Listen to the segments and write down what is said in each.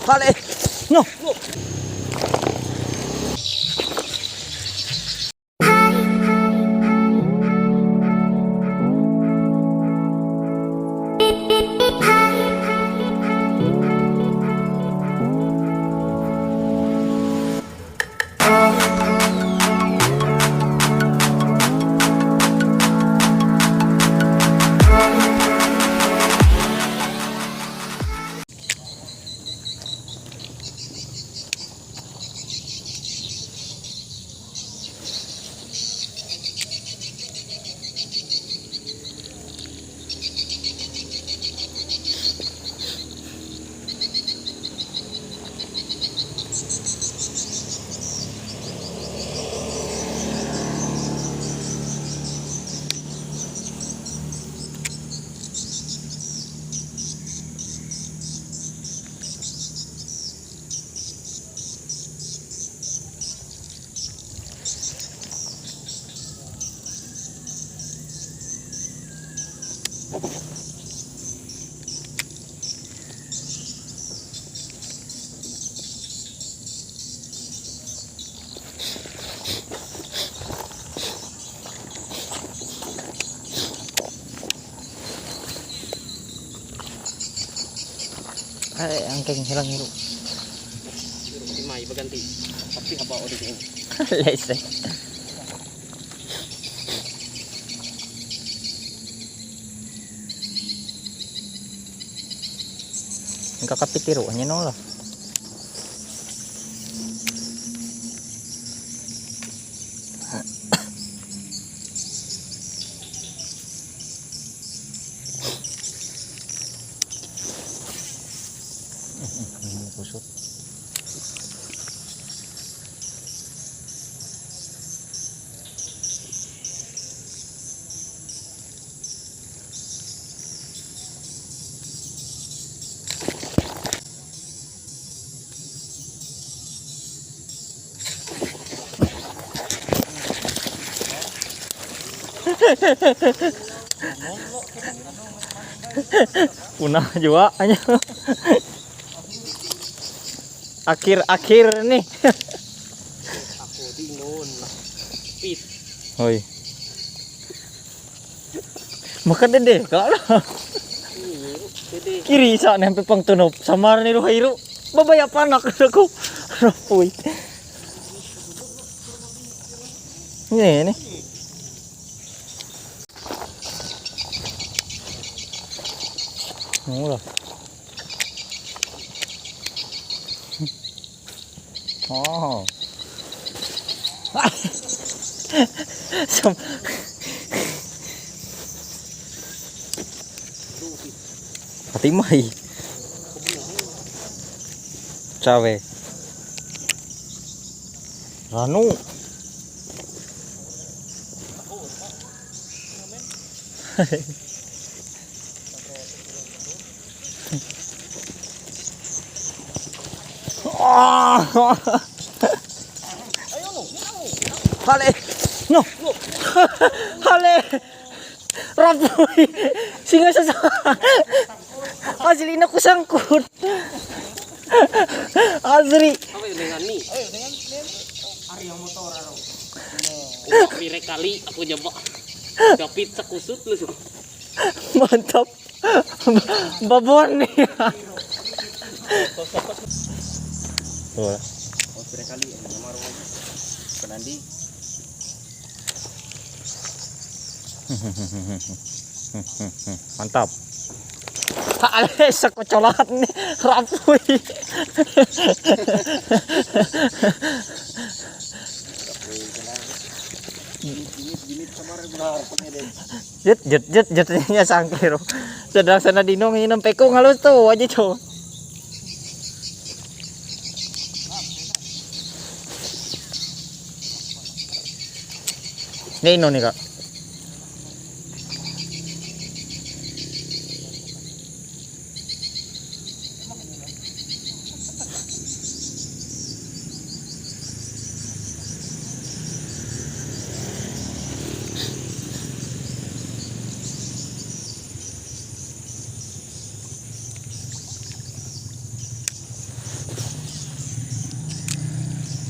Vale. No. Angking hilang hiru. Mai berganti. Tapi apa udah ini? Lesek. Engkau kapitiru nya no lah. Kusut. Punah juga hanya. Akhir-akhir nih. Aku di non pit. Hoi. Makan dede kalau kiri sa nempe pang tunop samar ni ruhairu babaya panak aku rapuy. Ini. Mula. Oh. Hati mai. Cawe. Ranu. Hale, no, hale, rapuy, singa sa Azri na kusangkut, Azri. Apa dengan ni? Ari yang motor aro. Pirek kali aku nyoba. Dapit sakusut lu. Mantap, babon nih. Oh, pirek kali nomor penandi. Mantap. Ale sa kocolat nih rapuy. Jetnya sangkir. Sedang sana dino nginam peko halus tuh aja cow. Nino nih kak.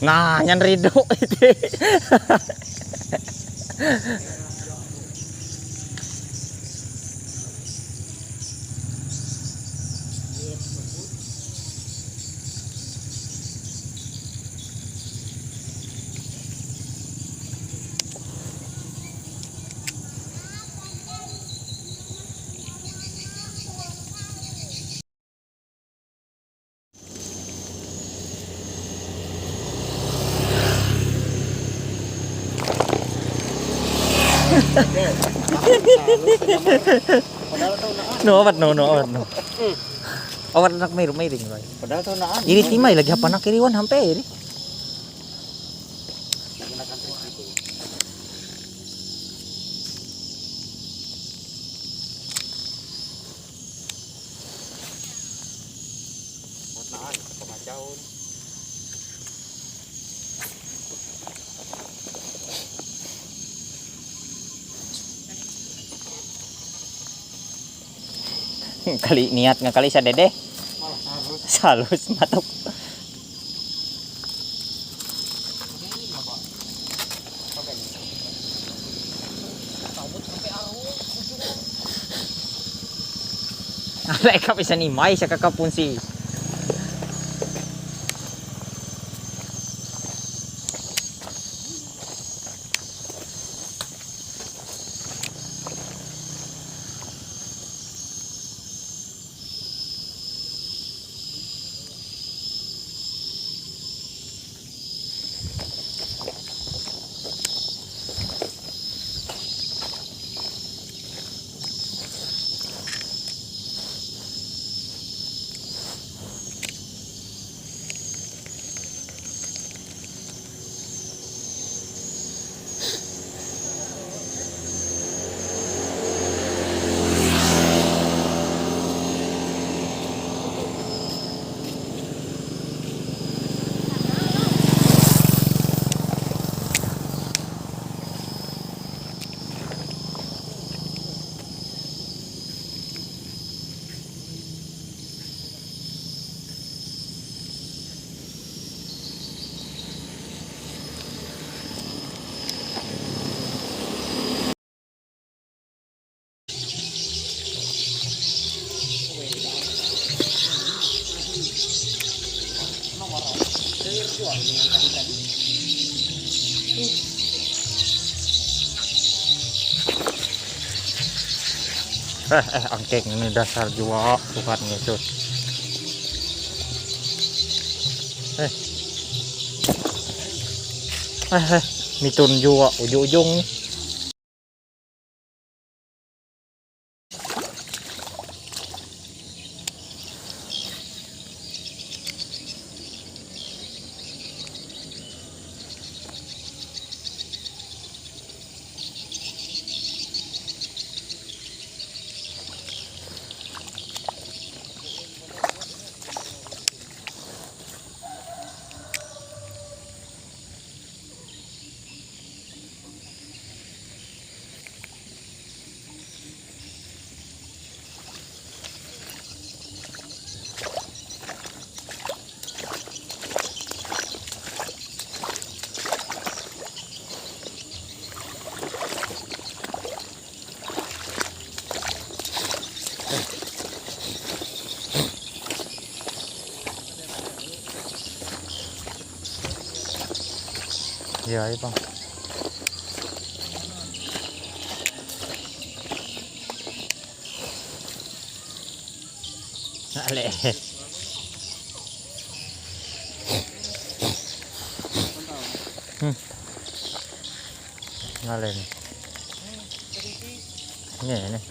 Nah, nyan rido. Padahal tahu naan. No, awat no. Awat nak may ring loy. Padahal tahu naan. Iri timay lagi apa nak iriwan hampe iri. Menggunakan trik itu. Naan, pemacauan. Kali niat nga kali sa dede. Malah harus. Salus matok. Ini apa? Pakai ini. Sambut sampai arus. Alay ka bisa ni May sa kakapun si. Angkeng ini dasar juga bukan ngesut. Mitun juga ujung-ujung. Iya, Bang. Ale. Ngalen. Ini.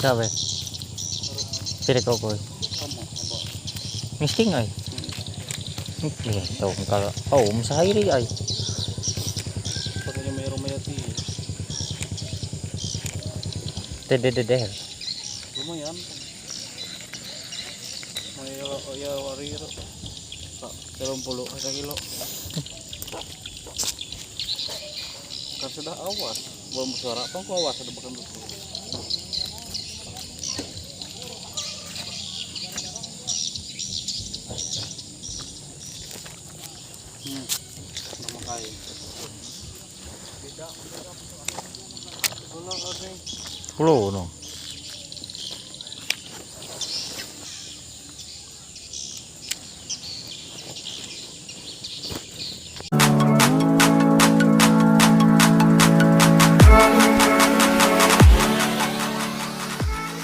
Sabi. Pili ko ko. Kamu, aba. Misking ay. Ito ka. Oh, masahiri ay. Pag niya mayroong mayati. Dedededer. Lumayan. May wariro. Sa 30 sa kilo. Kasi dah awas. Buat suara pang ko awas ada bakan dito. Nama kain. Beda. Wala kasi. Pulo no.